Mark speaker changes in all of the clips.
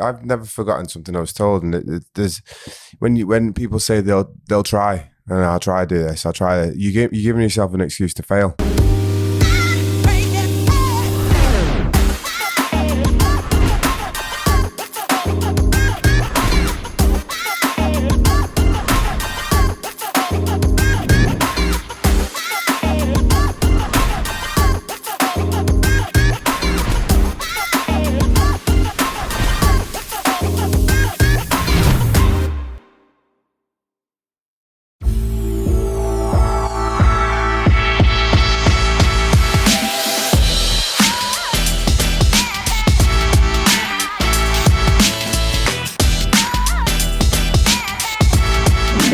Speaker 1: I've never forgotten something I was told, and there's when people say they'll try, and I'll try to do this, I'll try it. You're giving yourself an excuse to fail.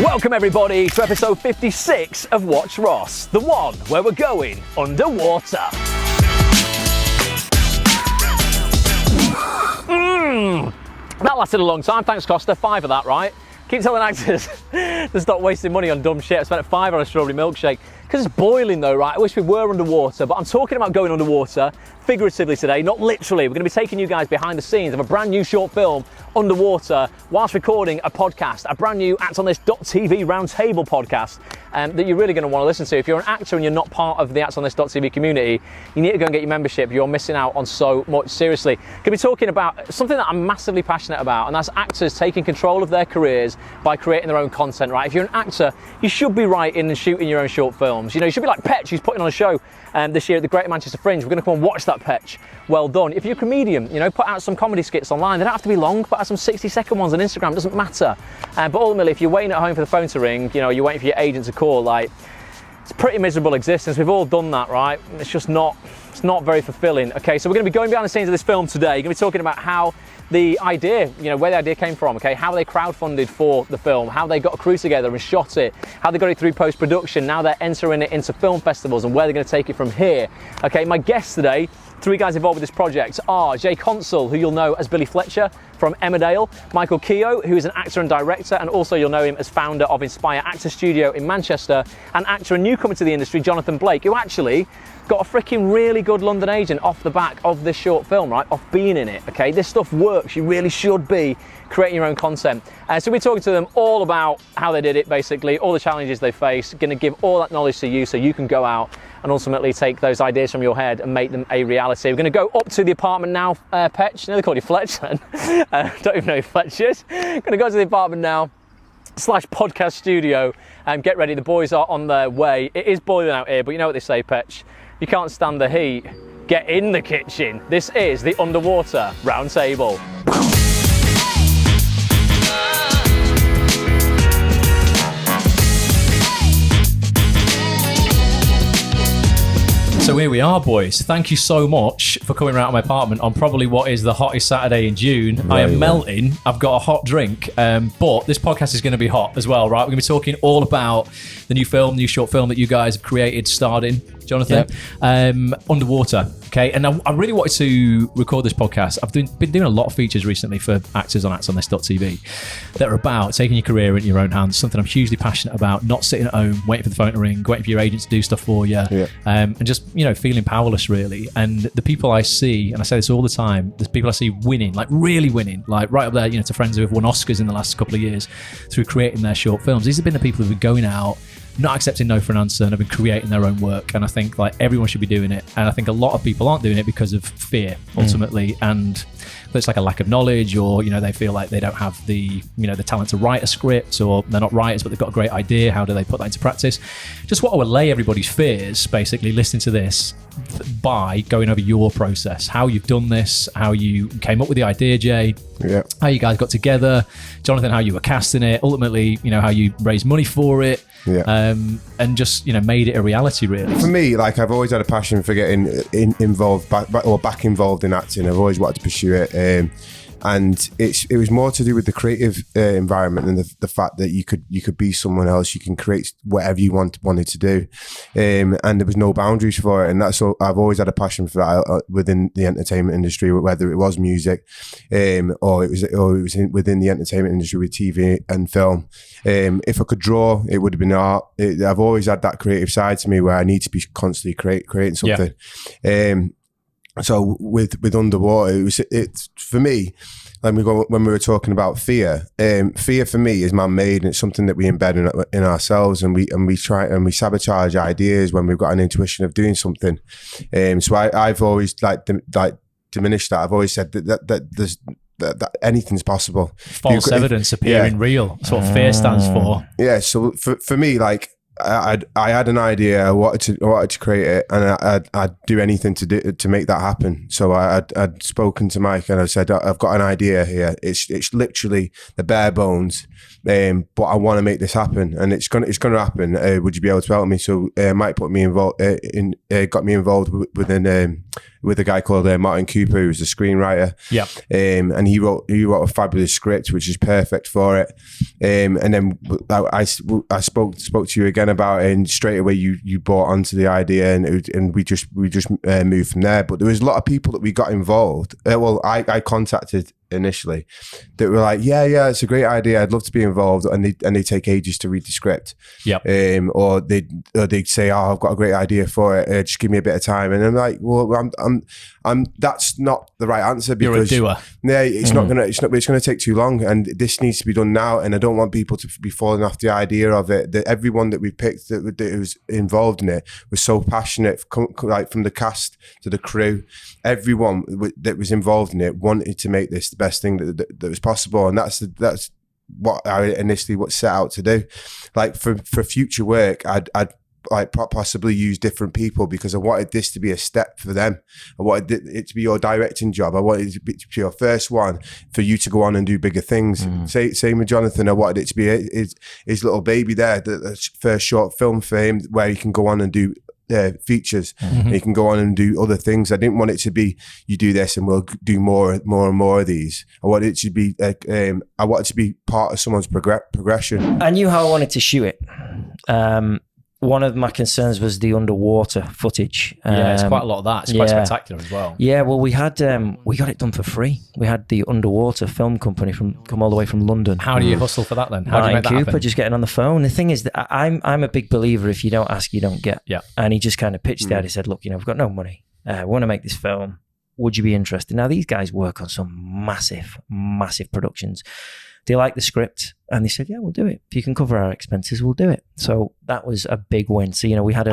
Speaker 2: Welcome everybody to episode 56 of WatchRoss, the one where we're going underwater. That lasted a long time, thanks Costa, 5 of that, right? Keep telling actors to stop wasting money on dumb shit. I spent 5 on a strawberry milkshake. Because it's boiling though, right? I wish we were underwater, but I'm talking about going underwater figuratively today, not literally. We're going to be taking you guys behind the scenes of a brand new short film underwater whilst recording a podcast, a brand new actonthis.tv roundtable podcast that you're really going to want to listen to. If you're an actor and you're not part of the actonthis.tv community, you need to go and get your membership. You're missing out on so much. Seriously, going to be talking about something that I'm massively passionate about, and that's actors taking control of their careers by creating their own content, right? If you're an actor, you should be writing and shooting your own short films. You know, you should be like Petch, who's putting on a show this year at the Greater Manchester Fringe. We're going to come and watch that, Petch. Well done. If you're a comedian, you know, put out some comedy skits online. They don't have to be long. Put out some 60-second ones on Instagram. It doesn't matter. But ultimately, if you're waiting at home for the phone to ring, you know, you're waiting for your agent to call, like, it's a pretty miserable existence. We've all done that, right? It's just not, it's not very fulfilling. Okay, so we're going to be going behind the scenes of this film today. We're going to be talking about how the idea, you know, where the idea came from, okay, how they crowdfunded for the film, how they got a crew together and shot it, how they got it through post-production, now they're entering it into film festivals and where they're going to take it from here. Okay, my guests today, 3 guys involved with this project are Jay Kontzle, who you'll know as Billy Fletcher from Emmerdale, Michael Keogh, who is an actor and director, and also you'll know him as founder of Inspire Actor Studio in Manchester, and actor and newcomer to the industry, Jonathan Blake, who actually got a freaking really good London agent off the back of this short film, right? Off being in it, okay? This stuff works. You really should be creating your own content. So we're talking to them all about how they did it, basically, all the challenges they face, going to give all that knowledge to you so you can go out and ultimately take those ideas from your head and make them a reality. We're going to go up to the apartment now, Petch. I know they called you Fletch then. Don't even know who Fletch is. Going to go to the apartment now / podcast studio and get ready. The boys are on their way. It is boiling out here, but you know what they say, Petch. You can't stand the heat. Get in the kitchen. This is the Underwater Roundtable. So here we are, boys. Thank you so much for coming around to my apartment on probably what is the hottest Saturday in June. I am melting. I've got a hot drink, but this podcast is going to be hot as well, right? We're going to be talking all about the new short film that you guys have created, starred in, Jonathan, Underwater. Okay, and I really wanted to record this podcast. I've been doing a lot of features recently for actors on actonthis.tv that are about taking your career into your own hands, something I'm hugely passionate about, not sitting at home, waiting for the phone to ring, waiting for your agent to do stuff for you, and just, you know, feeling powerless, really. And the people I see, and I say this all the time, the people I see winning, like really winning, like right up there, you know, to friends who have won Oscars in the last couple of years through creating their short films. These have been the people who've been going out, not accepting no for an answer, and have been creating their own work. And I think like everyone should be doing it. And I think a lot of people aren't doing it because of fear, ultimately. And it's like a lack of knowledge, or, you know, they feel like they don't have the, you know, the talent to write a script, or they're not writers, but they've got a great idea. How do they put that into practice? Just want to allay everybody's fears, basically, listening to this by going over your process, how you've done this, how you came up with the idea, Jay, how you guys got together, Jonathan, how you were casting it, ultimately, you know, how you raised money for it, and just, you know, made it a reality, really.
Speaker 1: For me, like, I've always had a passion for getting involved back involved in acting. I've always wanted to pursue it, and it was more to do with the creative environment and the fact that you could be someone else. You can create whatever you wanted to do, and there was no boundaries for it. And that's all, I've always had a passion for that within the entertainment industry, whether it was music, or it was within the entertainment industry with TV and film. If I could draw, it would have been art. I've always had that creative side to me where I need to be constantly creating something. So with underwater, it's for me. When we were talking about fear, fear for me is man-made, and it's something that we embed in ourselves, and we sabotage ideas when we've got an intuition of doing something. So I've always diminished that. I've always said that anything's possible.
Speaker 3: False evidence appearing real. That's what fear stands for.
Speaker 1: Yeah. So for me, like, I had an idea. I wanted to create it, and I'd do anything to make that happen. So I'd spoken to Mike, and I said, I've got an idea here. It's literally the bare bones, but I want to make this happen, and it's gonna happen. Would you be able to help me? So Mike got me involved with a guy called Martin Cooper, who's the screenwriter.
Speaker 3: Yeah.
Speaker 1: And he wrote a fabulous script, which is perfect for it. And then I spoke to you again about it, and straight away you bought onto the idea, and we just moved from there. But there was a lot of people that we got involved. I contacted initially that were like, yeah, it's a great idea, I'd love to be involved, and they take ages to read the script.
Speaker 3: Yeah.
Speaker 1: Or they'd say, oh, I've got a great idea for it, just give me a bit of time. And I'm like, well, I'm that's not the right answer, because
Speaker 3: you're a doer.
Speaker 1: Yeah, it's gonna take too long, and this needs to be done now, and I don't want people to be falling off the idea of it. That everyone that we picked that was involved in it was so passionate, like from the cast to the crew, everyone that was involved in it wanted to make this the best thing that was possible, and that's what I initially set out to do. Like for future work, I'd like possibly use different people, because I wanted this to be a step for them. I wanted it to be your directing job. I wanted it to be your first one for you to go on and do bigger things. Same with Jonathan. I wanted it to be his little baby there, the first short film for him, where he can go on and do features. And he can go on and do other things. I didn't want it to be, you do this and we'll do more and more of these. I wanted it to be I wanted to be part of someone's progression.
Speaker 4: I knew how I wanted to shoot it. One of my concerns was the underwater footage.
Speaker 3: Yeah, it's quite a lot of that. It's quite spectacular as well.
Speaker 4: Yeah, well, we got it done for free. We had the underwater film company come all the way from London.
Speaker 3: How do you hustle for that then? How do you make that happen?
Speaker 4: Just getting on the phone. The thing is that I'm a big believer, if you don't ask, you don't get.
Speaker 3: Yeah.
Speaker 4: And he just kind of pitched that. He said, look, we've got no money. We want to make this film. Would you be interested? Now, these guys work on some massive, massive productions. They like the script, and they said, yeah, we'll do it. If you can cover our expenses, we'll do it. So that was a big win. So, we had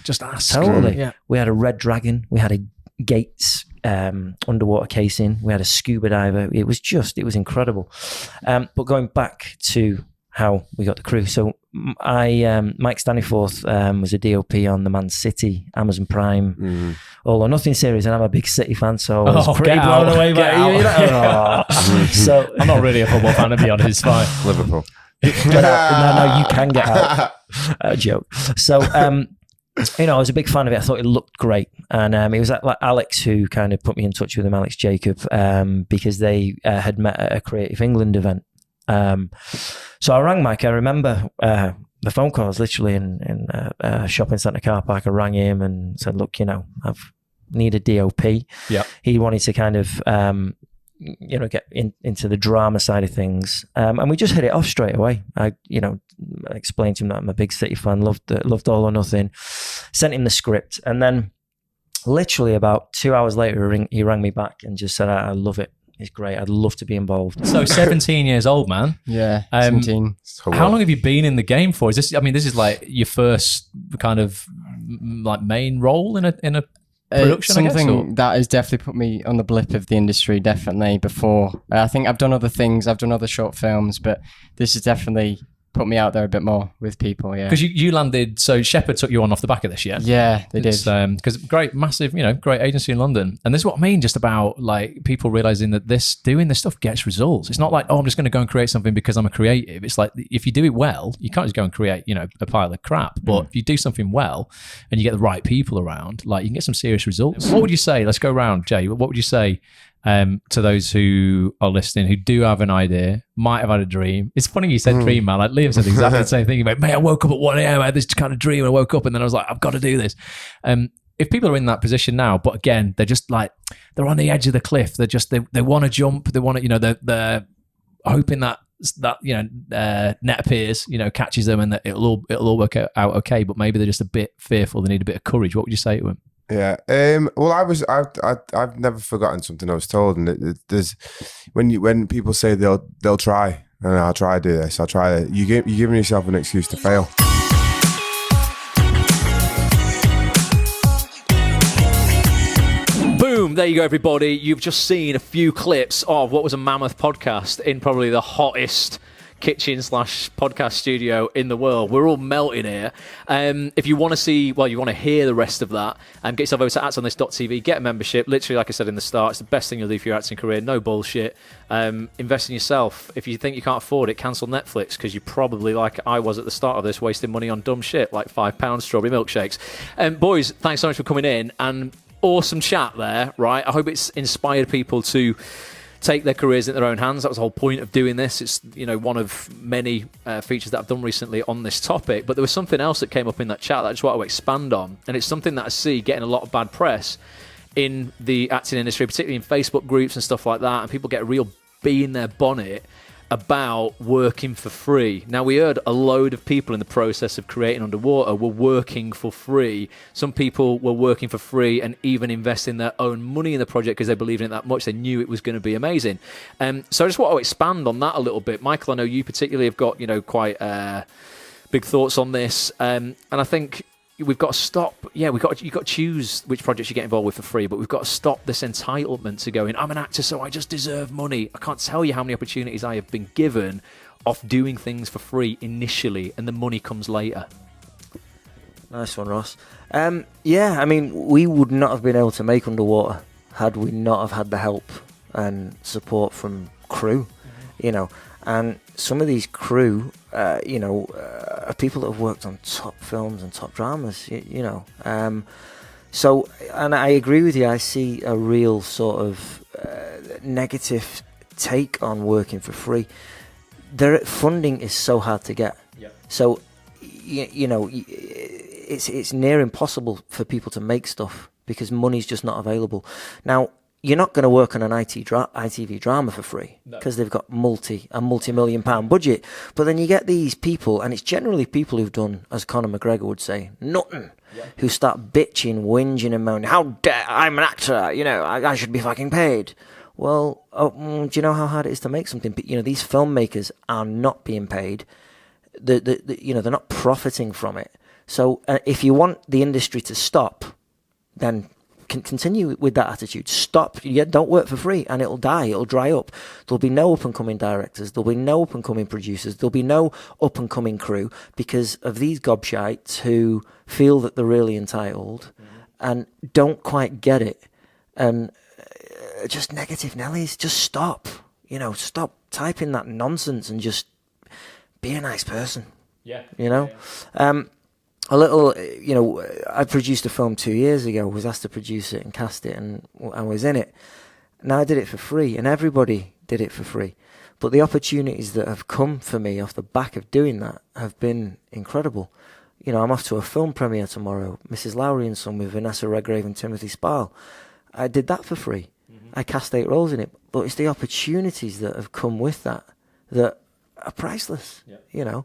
Speaker 3: just ask.
Speaker 4: Totally.
Speaker 3: Yeah.
Speaker 4: We had a Red Dragon. We had a Gates underwater casing. We had a scuba diver. It was incredible. But going back to how we got the crew. So Mike Staniforth was a DOP on the Man City, Amazon Prime, All or Nothing series, and I'm a big City fan, so I was pretty blown away by it. So I'm
Speaker 3: not really a football fan, to be honest. It's fine.
Speaker 1: Liverpool.
Speaker 4: No, you can get out. Joke. So, I was a big fan of it. I thought it looked great. And it was like Alex who kind of put me in touch with him, Alex Jacob, because they had met at a Creative England event. So I rang Mike. I remember the phone call was literally in a shopping centre car park. I rang him and said, look, I've need a DOP.
Speaker 3: Yeah.
Speaker 4: He wanted to kind of, get into the drama side of things. And we just hit it off straight away. I explained to him that I'm a big City fan, loved All or Nothing, sent him the script. And then literally about 2 hours later, he rang me back and just said, I love it. It's great. I'd love to be involved.
Speaker 3: So 17 years old, man.
Speaker 5: Yeah, 17.
Speaker 3: How long have you been in the game for? This is like your first kind of like main role in a production,
Speaker 5: something that has definitely put me on the blip of the industry, definitely. Before, I think I've done other things. I've done other short films, but this has definitely put me out there a bit more with people, yeah.
Speaker 3: Because you landed, so Shepherd took you on off the back of this, yeah?
Speaker 5: Yeah, they did.
Speaker 3: Because great, massive, great agency in London. And this is what I mean just about like people realising that doing this stuff gets results. It's not like, I'm just going to go and create something because I'm a creative. It's like, if you do it well, you can't just go and create, a pile of crap. But if you do something well and you get the right people around, like you can get some serious results. What would you say? Let's go around, Jay. What would you say to those who are listening, who do have an idea, might have had a dream? It's funny you said dream, man. Like Liam said exactly the same thing. He went, mate, I woke up at 1 a.m. I had this kind of dream. I woke up and then I was like, I've got to do this. If people are in that position now, but again, they're just like, they're on the edge of the cliff. They're just, they want to jump. They want to, they're hoping that net appears, catches them and that it'll all work out okay. But maybe they're just a bit fearful. They need a bit of courage. What would you say to them?
Speaker 1: Yeah. Well, I've never forgotten something I was told, and there's when people say they'll try, and I'll try to do this, I'll try that. You're giving yourself an excuse to fail.
Speaker 2: Boom, there you go, everybody. You've just seen a few clips of what was a mammoth podcast in probably the hottest kitchen/podcast studio in the world. We're all melting here. If you want to see, well, you want to hear the rest of that, get yourself over to actsonthis.tv, get a membership. Literally, like I said in the start, it's the best thing you'll do for your acting career. No bullshit. Invest in yourself. If you think you can't afford it, cancel Netflix, because you're probably, like I was at the start of this, wasting money on dumb shit like £5 strawberry milkshakes. Boys, thanks so much for coming in, and awesome chat there, right? I hope it's inspired people to take their careers in their own hands. That was the whole point of doing this. It's, you know, one of many features that I've done recently on this topic. But there was something else that came up in that chat that I just want to expand on. And it's something that I see getting a lot of bad press in the acting industry, particularly in Facebook groups and stuff like that. And people get a real bee in their bonnet about working for free. Now, we heard a load of people in the process of creating Underwater were working for free. Some people were working for free and even investing their own money in the project because they believed in it that much. They knew it was going to be amazing. So I just want to expand on that a little bit. Michael, I know you particularly have got, you know, quite big thoughts on this. And I think we've got to stop. Yeah, you've got to choose which projects you get involved with for free, but we've got to stop this entitlement to going, I'm an actor, so I just deserve money. I can't tell you how many opportunities I have been given off doing things for free initially, and the money comes later.
Speaker 4: Nice one, Ross. Yeah, I mean, we would not have been able to make Underwater had we not have had the help and support from crew, you know. And some of these crew, you know, are people that have worked on top films and top dramas, you know. So, and I agree with you, I see a real sort of negative take on working for free. Funding is so hard to get. Yep. So, you know, it's near impossible for people to make stuff because money's just not available. Now, you're not going to work on an ITV drama for free because they've got a multi-million-pound budget. But then you get these people, and it's generally people who've done, as Conor McGregor would say, nothing, who start bitching, whinging and moaning, how dare, I'm an actor, you know, I should be fucking paid. Well, do you know how hard it is to make something? You know, these filmmakers are not being paid. You know, they're not profiting from it. So if you want the industry to stop, then continue with that attitude. Stop. Don't work for free, and it'll die. It'll dry up. There'll be no up-and-coming directors. There'll be no up-and-coming producers. There'll be no up-and-coming crew because of these gobshites who feel that they're really entitled and don't quite get it. And just negative Nellies. Just stop. You know, stop typing that nonsense and just be a nice person. Yeah. You know? Yeah. A little, you know, I produced a film 2 years ago, was asked to produce it and cast it, and I was in it. Now I did it for free, and everybody did it for free. But the opportunities that have come for me off the back of doing that have been incredible. You know, I'm off to a film premiere tomorrow, Mrs. Lowry and Son, with Vanessa Redgrave and Timothy Spall. I did that for free. I cast 8 roles in it. But it's the opportunities that have come with that are priceless, you know.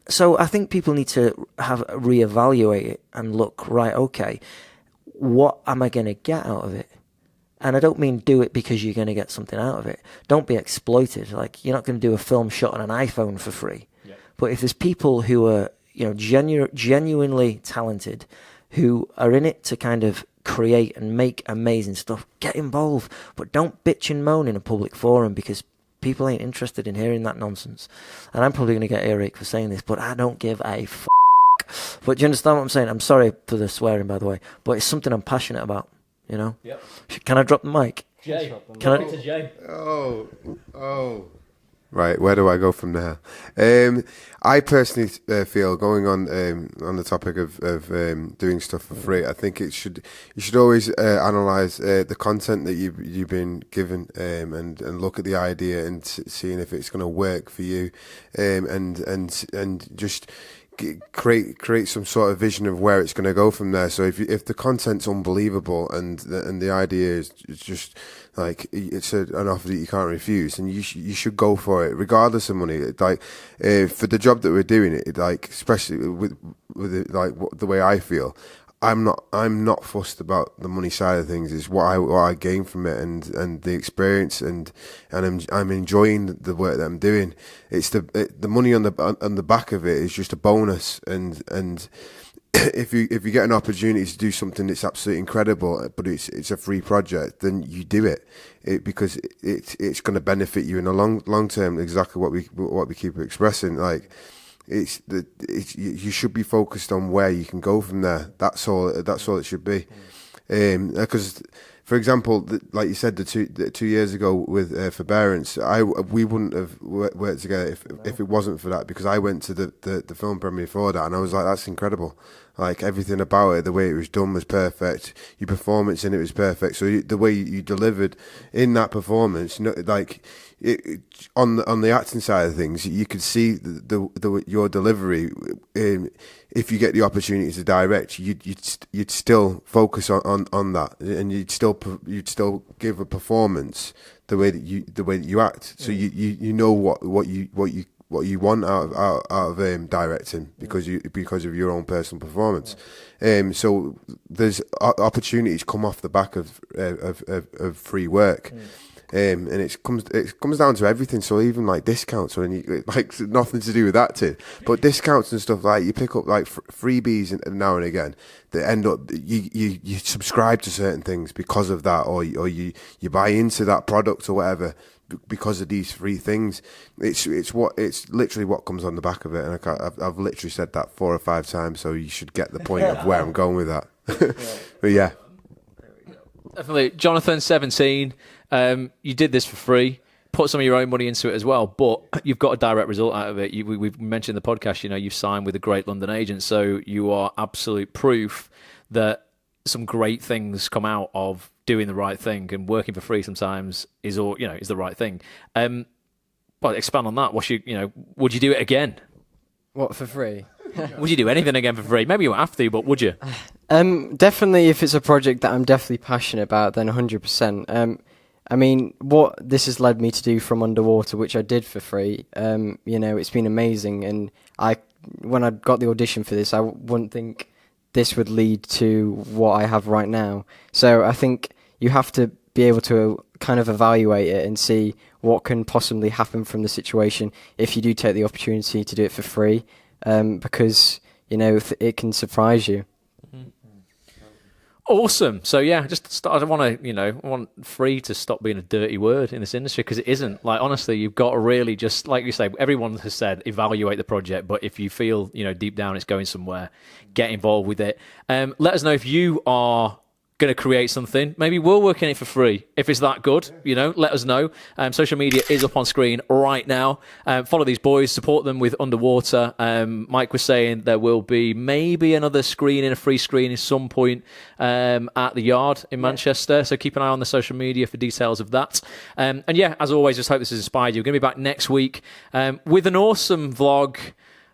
Speaker 4: So I think people need to reevaluate it and look, right, okay, what am I going to get out of it? And I don't mean do it because you're going to get something out of it. Don't be exploited. Like, you're not going to do a film shot on an iPhone for free. Yeah. But if there's people who are, you know, genuinely talented, who are in it to kind of create and make amazing stuff, get involved. But don't bitch and moan in a public forum because people ain't interested in hearing that nonsense. And I'm probably going to get earache for saying this, but I don't give a f***. But do you understand what I'm saying? I'm sorry for the swearing, by the way, but it's something I'm passionate about, you know? Yep. Can I drop the mic?
Speaker 2: Jay.
Speaker 4: Can I?
Speaker 2: To Jay.
Speaker 1: Oh. Right, where do I go from there? I personally feel, going on the topic of doing stuff for free, I think you should always analyze the content that you've been given and look at the idea and seeing if it's going to work for you, and just create some sort of vision of where it's going to go from there. So if the content's unbelievable and the idea is just like it's an offer that you can't refuse, and you should go for it regardless of money. Like for the job that we're doing, it like especially with it, like the way I feel, I'm not fussed about the money side of things. It's what I gain from it and the experience and I'm enjoying the work that I'm doing. It's the money on the back of it is just a bonus and if you get an opportunity to do something that's absolutely incredible, but it's a free project, then you do it because it's going to benefit you in the long term. Exactly what we keep expressing. Like you should be focused on where you can go from there. That's all it should be. Because for example, like you said, the 2 years ago with Forbearance, we wouldn't have worked together if it wasn't for that, because I went to the film premiere for that and I was like, that's incredible. Like everything about it, the way it was done was perfect. Your performance in it was perfect. So the way you delivered in that performance, like on the acting side of things, you could see your delivery. If you get the opportunity to direct, you'd still focus on that, and you'd still give a performance the way that you act. So you know what you want out of directing because of your own personal performance. So there's opportunities come off the back of free work. And it comes down to everything. So even like discounts, or like nothing to do with that too, but discounts and stuff, like you pick up like freebies now and again that end up you subscribe to certain things because of that, or you buy into that product or whatever because of these free things. It's literally what comes on the back of it, and I've literally said that 4 or 5 times, so you should get the point of where I'm going with that. But yeah,
Speaker 2: definitely. Jonathan, 17. You did this for free. Put some of your own money into it as well, but you've got a direct result out of it. We've mentioned in the podcast, you've signed with a great London agent, so you are absolute proof that some great things come out of doing the right thing, and working for free sometimes is the right thing. Well, expand on that. Would you do it again?
Speaker 5: What, for free?
Speaker 2: Would you do anything again for free? Maybe you won't have to, but would you?
Speaker 5: Definitely, if it's a project that I'm definitely passionate about, then 100%. I mean, what this has led me to do from Underwater, which I did for free, it's been amazing. And when I got the audition for this, I wouldn't think this would lead to what I have right now. So I think you have to be able to kind of evaluate it and see what can possibly happen from the situation if you do take the opportunity to do it for free, because, it can surprise you.
Speaker 2: Awesome. So yeah, I want free to stop being a dirty word in this industry, because it isn't. Like, honestly, you've got to really just, like you say, everyone has said, evaluate the project. But if you feel, deep down it's going somewhere, get involved with it. Let us know if you are going to create something. Maybe we'll work in it for free. If it's that good, let us know. Social media is up on screen right now. Follow these boys, support them with Underwater. Mike was saying there will be maybe another screening, a free screening at some point at the Yard in Manchester. So keep an eye on the social media for details of that. And yeah, as always, just hope this has inspired you. We're going to be back next week with an awesome vlog,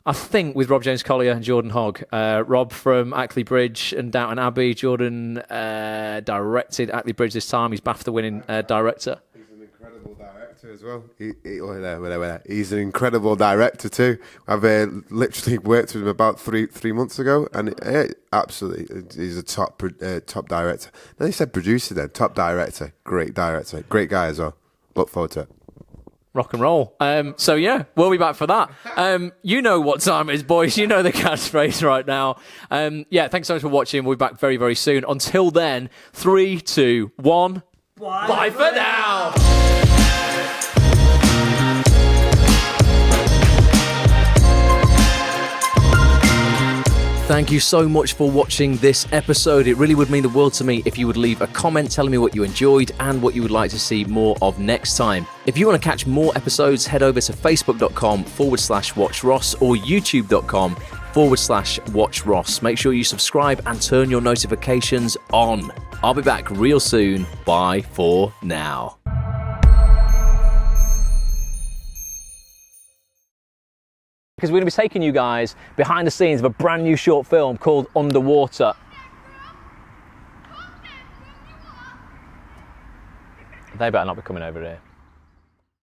Speaker 2: I think, with Rob James Collier and Jordan Hogg. Rob from Ackley Bridge and Downton Abbey. Jordan directed Ackley Bridge this time. He's BAFTA-winning director.
Speaker 1: He's an incredible director as well. He's an incredible director too. I've literally worked with him about three months ago, and absolutely, he's a top director. No, he said producer then. Top director. Great director. Great guy as well. Look forward to it.
Speaker 2: Rock and roll. So yeah, we'll be back for that. You know what time it is, boys. You know the catchphrase right now. Yeah, thanks so much for watching. We'll be back very, very soon. Until then, 3, 2, 1. Bye for now. Thank you so much for watching this episode. It really would mean the world to me if you would leave a comment telling me what you enjoyed and what you would like to see more of next time. If you want to catch more episodes, head over to facebook.com/WatchRoss or youtube.com/WatchRoss. Make sure you subscribe and turn your notifications on. I'll be back real soon. Bye for now. Because we're going to be taking you guys behind the scenes of a brand new short film called Underwater. They better not be coming over here.